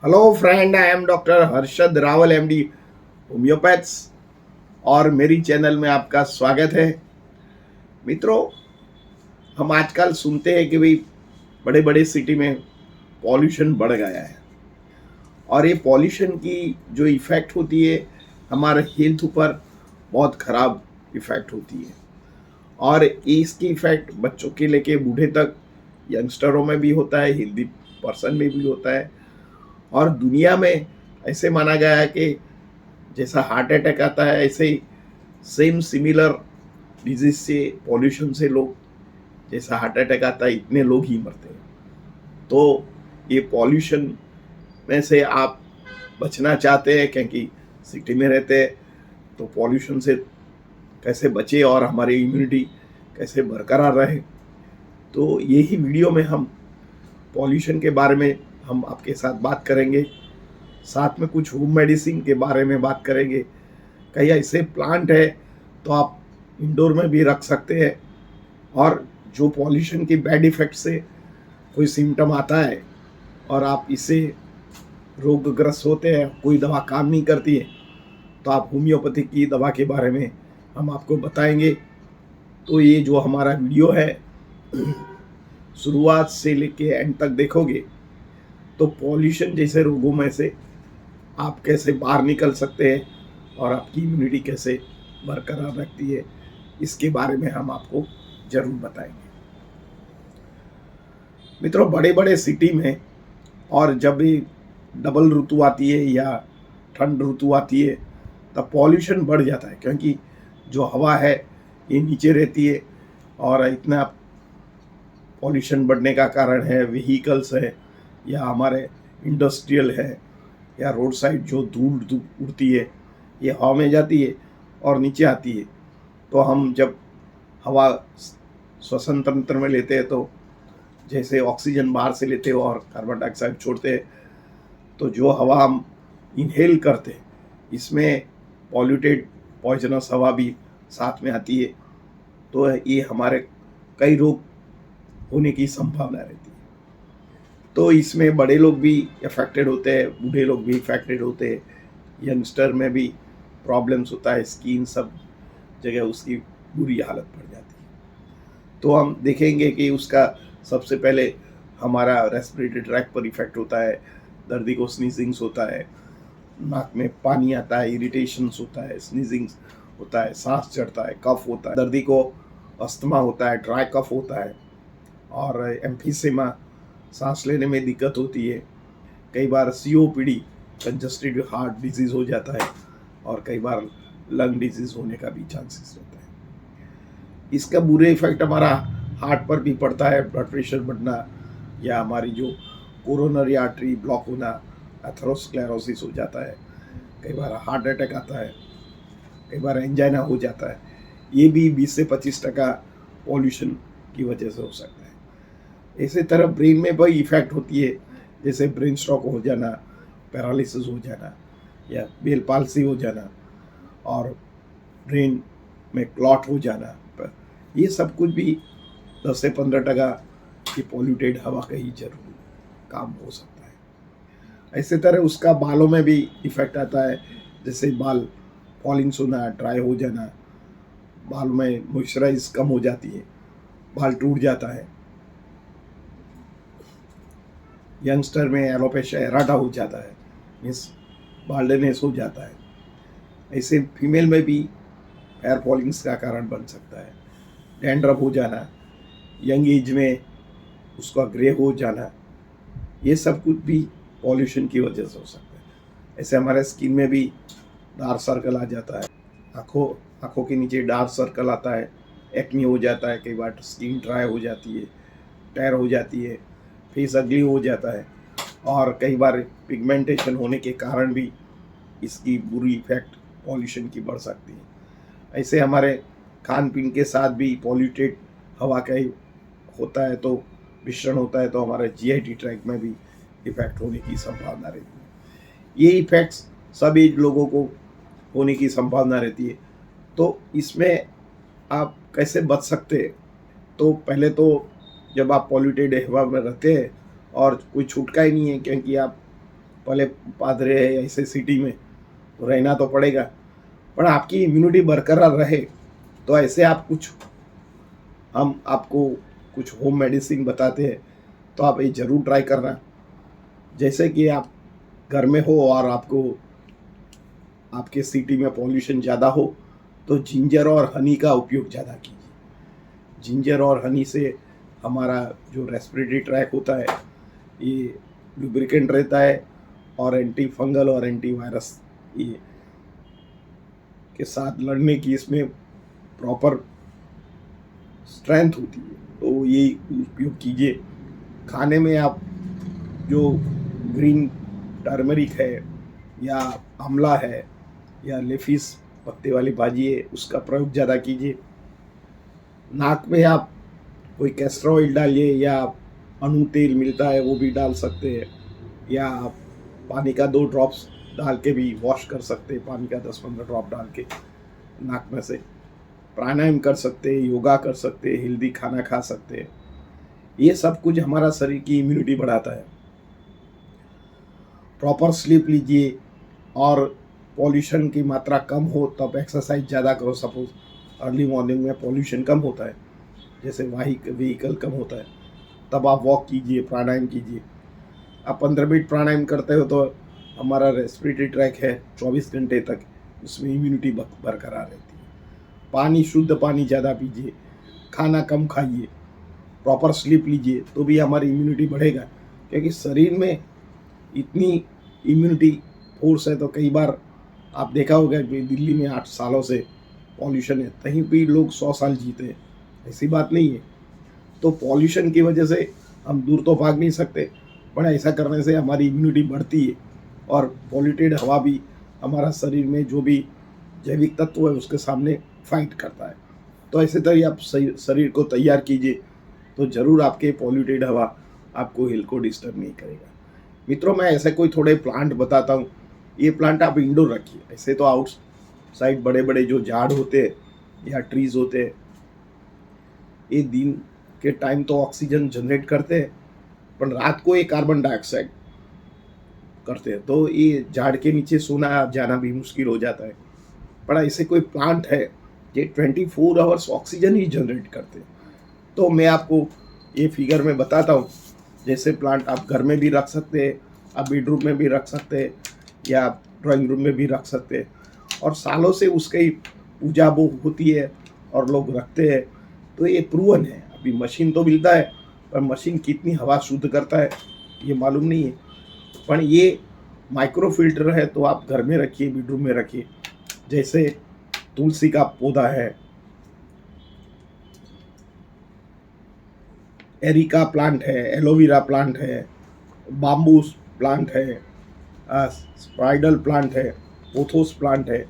Hello friend, I am doctor Harshad Rawal MD homeopaths और मेरी channel में आपका स्वागत है। मित्रों, हम आजकल सुनते हैं कि भाई बड़े बड़े सिटी में पॉल्यूशन बढ़ गया है और ये पॉल्यूशन की जो इफ़ेक्ट होती है हमारे हेल्थ पर बहुत ख़राब इफ़ेक्ट होती है। और इसकी इफ़ेक्ट बच्चों के लेके बूढ़े तक, यंगस्टरों में भी होता है, हेल्दी पर्सन में भी होता है। और दुनिया में ऐसे माना गया है कि जैसा हार्ट अटैक आता है ऐसे ही सेम सिमिलर डिजीज से, पॉल्यूशन से लोग, जैसा हार्ट अटैक आता है इतने लोग ही मरते हैं। तो ये पॉल्यूशन में से आप बचना चाहते हैं क्योंकि सिटी में रहते हैं, तो पॉल्यूशन से कैसे बचे और हमारी इम्यूनिटी कैसे बरकरार रहे, तो यही वीडियो में हम पॉल्यूशन के बारे में हम आपके साथ बात करेंगे। साथ में कुछ होम मेडिसिन के बारे में बात करेंगे। कई ऐसे प्लांट है तो आप इंडोर में भी रख सकते हैं, और जो पॉल्यूशन की बैड इफेक्ट से कोई सिम्टम आता है और आप इससे रोगग्रस्त होते हैं, कोई दवा काम नहीं करती है, तो आप होम्योपैथी की दवा के बारे में हम आपको बताएंगे। तो ये जो हमारा वीडियो है शुरुआत से लेके एंड तक देखोगे तो पॉल्यूशन जैसे रोगों में से आप कैसे बाहर निकल सकते हैं और आपकी इम्यूनिटी कैसे बरकरार रखती है, इसके बारे में हम आपको जरूर बताएंगे। मित्रों, बड़े बड़े सिटी में और जब भी डबल ऋतु आती है या ठंड ऋतु आती है तब पॉल्यूशन बढ़ जाता है, क्योंकि जो हवा है ये नीचे रहती है और इतना पॉल्यूशन बढ़ने का कारण है व्हीकल्स है या हमारे इंडस्ट्रियल है या रोड साइड जो धूल उड़ती है, ये हवा में जाती है और नीचे आती है। तो हम जब हवा श्वसन तंत्र में लेते हैं तो जैसे ऑक्सीजन बाहर से लेते हो और कार्बन डाइऑक्साइड छोड़ते हैं, तो जो हवा हम इनहेल करते हैं इसमें पॉल्यूटेड पॉइजनस हवा भी साथ में आती है, तो ये हमारे कई रोग होने की संभावना रहती है। तो इसमें बड़े लोग भी अफेक्टेड होते हैं, बूढ़े लोग भी अफेक्टेड होते हैं, यंगस्टर में भी प्रॉब्लम्स होता है, स्किन सब जगह उसकी बुरी हालत पड़ जाती है। तो हम देखेंगे कि उसका सबसे पहले हमारा रेस्पिरेटरी ट्रैक पर इफेक्ट होता है, दर्दी को स्नीजिंग्स होता है, नाक में पानी आता है, इरिटेशंस होता है, स्नीजिंग्स होता है, सांस चढ़ता है, कफ होता है, दर्दी को अस्थमा होता है, ड्राई कफ होता है और एम्फीसेमा, सांस लेने में दिक्कत होती है। कई बार सीओपीडी, कंजस्टेड हार्ट डिजीज हो जाता है और कई बार लंग डिजीज होने का भी चांसेस रहता है। इसका बुरे इफेक्ट हमारा हार्ट पर भी पड़ता है, ब्लड प्रेशर बढ़ना या हमारी जो कोरोनरी आर्टरी ब्लॉक होना, एथेरोस्क्लेरोसिस हो जाता है, कई बार हार्ट अटैक आता है, कई बार एंजाइना हो जाता है। ये भी 20 से 25% पॉल्यूशन की वजह से हो सकता है। इसी तरह ब्रेन में भी इफेक्ट होती है, जैसे ब्रेन स्ट्रोक हो जाना, पैरालिसिस हो जाना या बेल पाल्सी हो जाना और ब्रेन में क्लॉट हो जाना, ये सब कुछ भी 10 से 15% की पॉल्यूटेड हवा का ही जरूर काम हो सकता है। इसी तरह उसका बालों में भी इफेक्ट आता है, जैसे बाल फॉलिंग्स होना, ड्राई हो जाना, बाल में मॉइस्चराइज कम हो जाती है, बाल टूट जाता है, यंगस्टर में एलोपेशिया एराटा हो जाता है, मीन्स बाल्डनेस हो जाता है। ऐसे फीमेल में भी हेयर फॉलिंग्स का कारण बन सकता है, डैंड्रफ हो जाना, यंग एज में उसका ग्रे हो जाना, ये सब कुछ भी पॉल्यूशन की वजह से हो सकता है। ऐसे हमारे स्किन में भी डार्क सर्कल आ जाता है, आँखों के नीचे डार्क सर्कल आता है, एक्नी हो जाता है, कई बार स्किन ड्राई हो जाती है, टैर हो जाती है, फेस अगली हो जाता है और कई बार पिगमेंटेशन होने के कारण भी इसकी बुरी इफेक्ट पॉल्यूशन की बढ़ सकती है। ऐसे हमारे खान पीन के साथ भी पॉल्यूटेड हवा का ही होता है, तो मिश्रण होता है, तो हमारे जीआईटी ट्रैक में भी इफेक्ट होने की संभावना रहती है। ये इफेक्ट्स सब एज लोगों को होने की संभावना रहती है। तो इसमें आप कैसे बच सकते हैं? तो पहले तो जब आप पॉल्यूटेड हवा में रहते हैं और कोई छूटका ही नहीं है, क्योंकि आप पले पादरे है ऐसे सिटी में, तो रहना तो पड़ेगा। पर आपकी इम्यूनिटी बरकरार रहे तो ऐसे आप कुछ हम आपको कुछ होम मेडिसिन बताते हैं, तो आप ये ज़रूर ट्राई करना। जैसे कि आप घर में हो और आपको आपके सिटी में पॉल्यूशन ज़्यादा हो, तो जिंजर और हनी का उपयोग ज़्यादा कीजिए। जिंजर और हनी से हमारा जो रेस्पिरेटरी ट्रैक होता है ये लुब्रिकेंट रहता है, और एंटी फंगल और एंटी वायरस ये के साथ लड़ने की इसमें प्रॉपर स्ट्रेंथ होती है, तो ये उपयोग कीजिए। खाने में आप जो ग्रीन टर्मरिक है या आंवला है या लेफिस पत्ते वाली भाजी है, उसका प्रयोग ज़्यादा कीजिए। नाक में आप कोई कैस्टर ऑयल डालिए, या अनु तेल मिलता है वो भी डाल सकते हैं, या आप पानी का 2 ड्रॉप्स डाल के भी वॉश कर सकते हैं, पानी का 10-15 ड्रॉप डाल के नाक में से। प्राणायाम कर सकते हैं, योगा कर सकते हैं, हेल्दी खाना खा सकते हैं। ये सब कुछ हमारा शरीर की इम्यूनिटी बढ़ाता है। प्रॉपर स्लीप लीजिए, और पॉल्यूशन की मात्रा कम हो तब एक्सरसाइज ज़्यादा करो। सपोज अर्ली मॉर्निंग में पॉल्यूशन कम होता है, जैसे व्हीकल कम होता है, तब आप वॉक कीजिए, प्राणायाम कीजिए। आप 15 मिनट प्राणायाम करते हो तो हमारा रेस्पिरेटरी ट्रैक है 24 घंटे तक उसमें इम्यूनिटी बरकरार रहती है। पानी, शुद्ध पानी ज़्यादा पीजिए, खाना कम खाइए, प्रॉपर स्लीप लीजिए, तो भी हमारी इम्यूनिटी बढ़ेगा। क्योंकि शरीर में इतनी इम्यूनिटी फोर्स है, तो कई बार आप देखा होगा कि दिल्ली में 8 सालों से पॉल्यूशन है, कहीं भी लोग 100 साल जीते हैं, ऐसी बात नहीं है। तो पॉल्यूशन की वजह से हम दूर तो भाग नहीं सकते, पर ऐसा करने से हमारी इम्यूनिटी बढ़ती है, और पॉल्यूटेड हवा भी हमारा शरीर में जो भी जैविक तत्व है उसके सामने फाइट करता है। तो ऐसे तरह आप शरीर को तैयार कीजिए, तो ज़रूर आपके पॉल्यूटेड हवा आपको हेल्थ को डिस्टर्ब नहीं करेगा। मित्रों, मैं ऐसे कोई थोड़े प्लांट बताता हूँ। ये प्लांट आप इंडोर रखिए। ऐसे तो आउटसाइड बड़े बड़े जो झाड़ होते हैं या ट्रीज होते हैं, ये दिन के टाइम तो ऑक्सीजन जनरेट करते हैं, पर रात को ये कार्बन डाइऑक्साइड करते हैं, तो ये झाड़ के नीचे सोना जाना भी मुश्किल हो जाता है। पर ऐसे कोई प्लांट है ये 24 आवर्स ऑक्सीजन ही जनरेट करते हैं। तो मैं आपको ये फिगर में बताता हूँ। जैसे प्लांट आप घर में भी रख सकते हैं, आप बेडरूम में भी रख सकते हैं, या ड्राइंग रूम में भी रख सकते हैं, और सालों से उसकी पूजा वो होती है और लोग रखते हैं। तो ये प्रूवन है। अभी मशीन तो मिलता है, पर मशीन कितनी हवा शुद्ध करता है ये मालूम नहीं है। पर ये माइक्रो फिल्टर है, तो आप घर में रखिए, बेडरूम में रखिए। जैसे तुलसी का पौधा है, एरिका प्लांट है, एलोवेरा प्लांट है, बाम्बूस प्लांट है, स्पाइडल प्लांट है, पोथोस प्लांट है,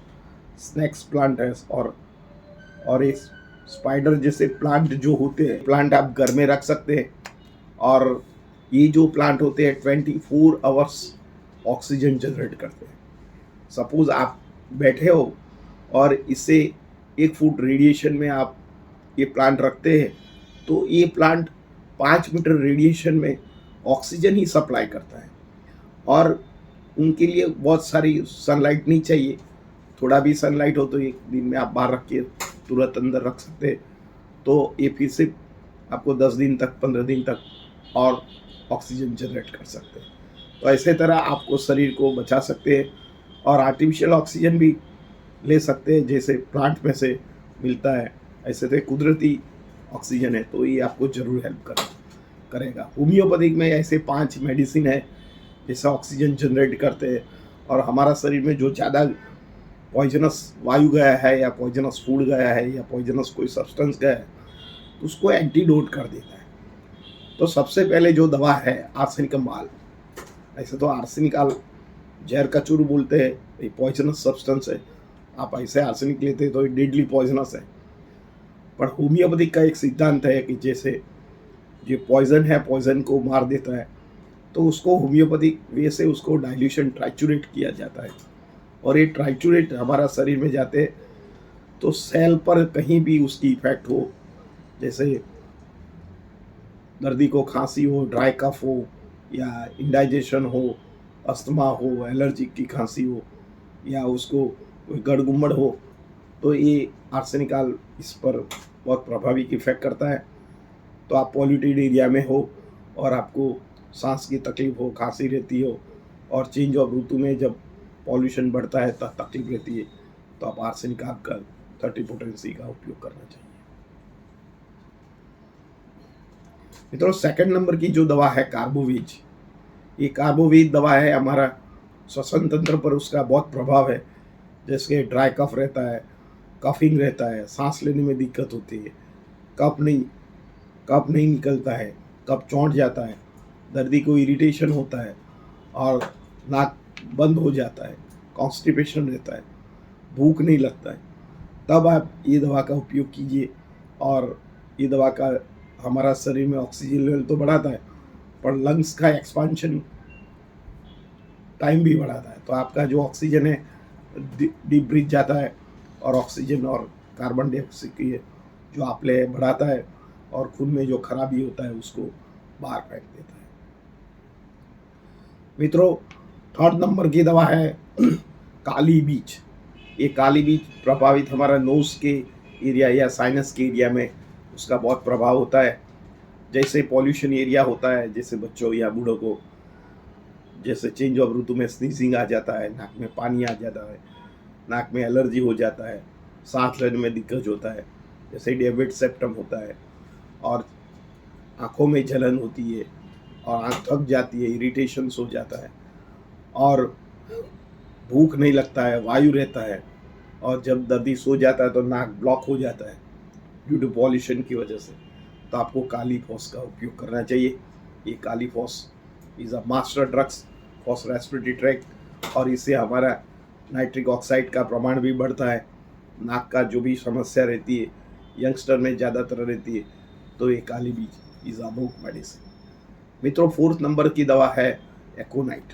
स्नैक्स प्लांट है, और ये स्पाइडर जैसे प्लांट जो होते हैं, प्लांट आप घर में रख सकते हैं। और ये जो प्लांट होते हैं 24 आवर्स ऑक्सीजन जनरेट करते हैं। सपोज आप बैठे हो और इससे 1 फुट रेडिएशन में आप ये प्लांट रखते हैं, तो ये प्लांट 5 मीटर रेडिएशन में ऑक्सीजन ही सप्लाई करता है। और उनके लिए बहुत सारी सनलाइट नहीं चाहिए। थोड़ा भी सनलाइट हो तो एक दिन में आप बाहर रख के तुरंत अंदर रख सकते हैं, तो ये फिर से आपको 10 दिन तक, 15 दिन तक और ऑक्सीजन जनरेट कर सकते हैं। तो ऐसे तरह आपको शरीर को बचा सकते हैं, और आर्टिफिशियल ऑक्सीजन भी ले सकते हैं, जैसे प्लांट में से मिलता है। ऐसे तो कुदरती ऑक्सीजन है, तो ये आपको ज़रूर हेल्प करेगा। होम्योपैथिक में ऐसे 5 मेडिसिन है जैसे ऑक्सीजन जनरेट करते हैं, और हमारा शरीर में जो ज़्यादा पॉइजनस वायु गया है, या पॉइजनस फूड गया है, या पॉइजनस कोई सब्सटेंस गया है, तो उसको एंटीडोट कर देता है। तो सबसे पहले जो दवा है आर्सेनिक माल। ऐसे तो आर्सेनिक जहर का चूरू बोलते हैं, ये पॉइजनस सब्सटेंस है। आप ऐसे आर्सेनिक लेते तो ये डेडली पॉइजनस है। पर होम्योपैथिक का एक सिद्धांत है कि जैसे ये पॉइजन है, पॉइजन को मार देता है, तो उसको होम्योपैथिक वे से उसको डाइल्यूशन, ट्राइचुरेट किया जाता है। और ये ट्राइचुरेट हमारा शरीर में जाते हैं, तो सेल पर कहीं भी उसकी इफेक्ट हो, जैसे दर्दी को खांसी हो, ड्राई कफ हो, या इंडाइजेशन हो, अस्थमा हो, एलर्जी की खांसी हो या उसको कोई गड़गुम्मड़ हो, तो ये आर्सेनिक इस पर बहुत प्रभावी इफेक्ट करता है। तो आप पॉल्यूटेड एरिया में हो और आपको सांस की तकलीफ हो, खांसी रहती हो और चेंज ऑफ ऋतु में जब पॉल्यूशन बढ़ता है तब तकलीफ रहती है, तो आप आर्सेनिक का 30 पोटेंसी का उपयोग करना चाहिए। मित्रों, सेकंड नंबर की जो दवा है कार्बोवेज, ये कार्बोवेज दवा है, हमारा श्वसन तंत्र पर उसका बहुत प्रभाव है। जैसे ड्राई कफ रहता है, कफिंग रहता है, सांस लेने में दिक्कत होती है, कफ नहीं निकलता है, कफ चौंट जाता है, दर्दी को इरिटेशन होता है और नाक बंद हो जाता है, कॉन्स्टिपेशन रहता है, भूख नहीं लगता है, तब आप ये दवा का उपयोग कीजिए। और ये दवा का हमारा शरीर में ऑक्सीजन लेवल तो बढ़ाता है, पर लंग्स का एक्सपांशन टाइम भी बढ़ाता है। तो आपका जो ऑक्सीजन है डीप ब्रीथ जाता है और ऑक्सीजन और कार्बन डाइऑक्साइड की जो आप ले बढ़ाता है और खून में जो खराबी होता है उसको बाहर फेंक देता है। मित्रों, थर्ड नंबर की दवा है काली बीज। ये काली बीज प्रभावित हमारा नोज के एरिया या साइनस के एरिया में उसका बहुत प्रभाव होता है। जैसे पॉल्यूशन एरिया होता है, जैसे बच्चों या बूढ़ों को जैसे चेंज ऑफ ऋतु में स्नीजिंग आ जाता है, नाक में पानी आ जाता है, नाक में एलर्जी हो जाता है, सांस लेने में दिक्कत होता है, जैसे डेविड सेप्टम होता है और आँखों में जलन होती है और आँख थक जाती है, इरिटेशंस हो जाता है और भूख नहीं लगता है, वायु रहता है और जब दर्दी सो जाता है तो नाक ब्लॉक हो जाता है ड्यू टू पॉल्यूशन की वजह से, तो आपको काली फॉस का उपयोग करना चाहिए। ये Kali phos is a master drugs for respiratory tract और इससे हमारा नाइट्रिक ऑक्साइड का प्रमाण भी बढ़ता है। नाक का जो भी समस्या रहती है यंगस्टर में ज़्यादातर रहती है, तो ये काली बीज इज़ अमोघ मेडिसिन। मित्रों, फोर्थ नंबर की दवा है एकोनाइट।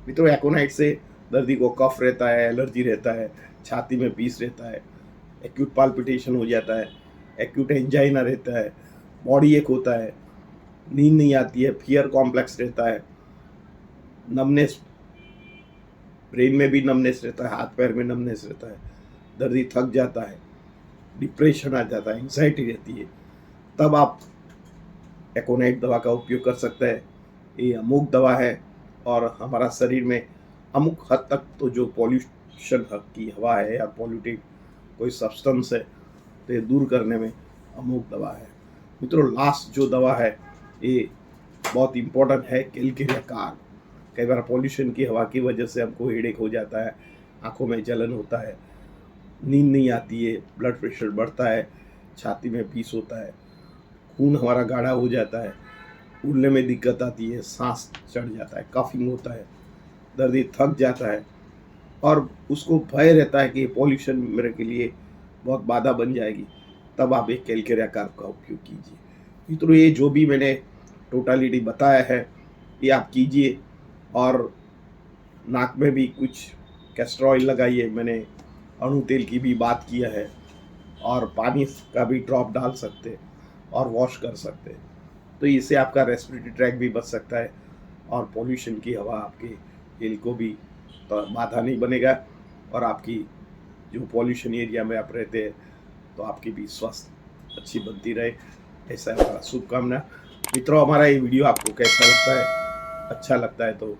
मित्रों, एकोनाइट से दर्दी को कफ रहता है, एलर्जी रहता है, छाती में पीस रहता है, एक्यूट पाल्पिटेशन हो जाता है, एक्यूट एंजाइना रहता है, बॉडी एक होता है, नींद नहीं आती है, फियर कॉम्प्लेक्स रहता है, नमनेस, ब्रेन में भी नमनेस रहता है, हाथ पैर में नमनेस रहता है, दर्दी थक जाता है, डिप्रेशन आ जाता है, एंग्जाइटी रहती है, तब आप एकोनाइट दवा का उपयोग कर सकते हैं। ये अमोघ दवा है और हमारा शरीर में अमुक हद तक तो जो पॉल्यूशन की हवा है या पॉल्यूटेड कोई सब्सटेंस है तो ये दूर करने में अमोघ दवा है। मित्रों, लास्ट जो दवा है ये बहुत इम्पोर्टेंट है, कैलकेरिया कार्ब। कई बार पॉल्यूशन की हवा की वजह से हमको हेडेक हो जाता है, आँखों में जलन होता है, नींद नहीं आती है, ब्लड प्रेशर बढ़ता है, छाती में पीस होता है, खून हमारा गाढ़ा हो जाता है, उड़ने में दिक्कत आती है, सांस चढ़ जाता है, कफिंग होता है, दर्दी थक जाता है और उसको भय रहता है कि पॉल्यूशन मेरे के लिए बहुत बाधा बन जाएगी, तब आप एक कैलकेरिया कार्ब का उपयोग कीजिए। मित्रों, ये जो भी मैंने टोटलिटी बताया है ये आप कीजिए और नाक में भी कुछ कैस्टर ऑयल लगाइए, मैंने अणु तेल की भी बात किया है और पानी का भी ड्रॉप डाल सकते और वॉश कर सकते, तो इससे आपका रेस्पिरेटरी ट्रैक भी बच सकता है और पॉल्यूशन की हवा आपके दिल को भी तो बाधा नहीं बनेगा और आपकी जो पॉल्यूशन एरिया में आप रहते हैं तो आपकी भी स्वास्थ्य अच्छी बनती रहे, ऐसा हमारा शुभकामना। मित्रों, हमारा ये वीडियो आपको कैसा लगता है, अच्छा लगता है तो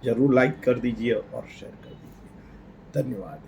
ज़रूर लाइक कर दीजिए और शेयर कर दीजिए। धन्यवाद।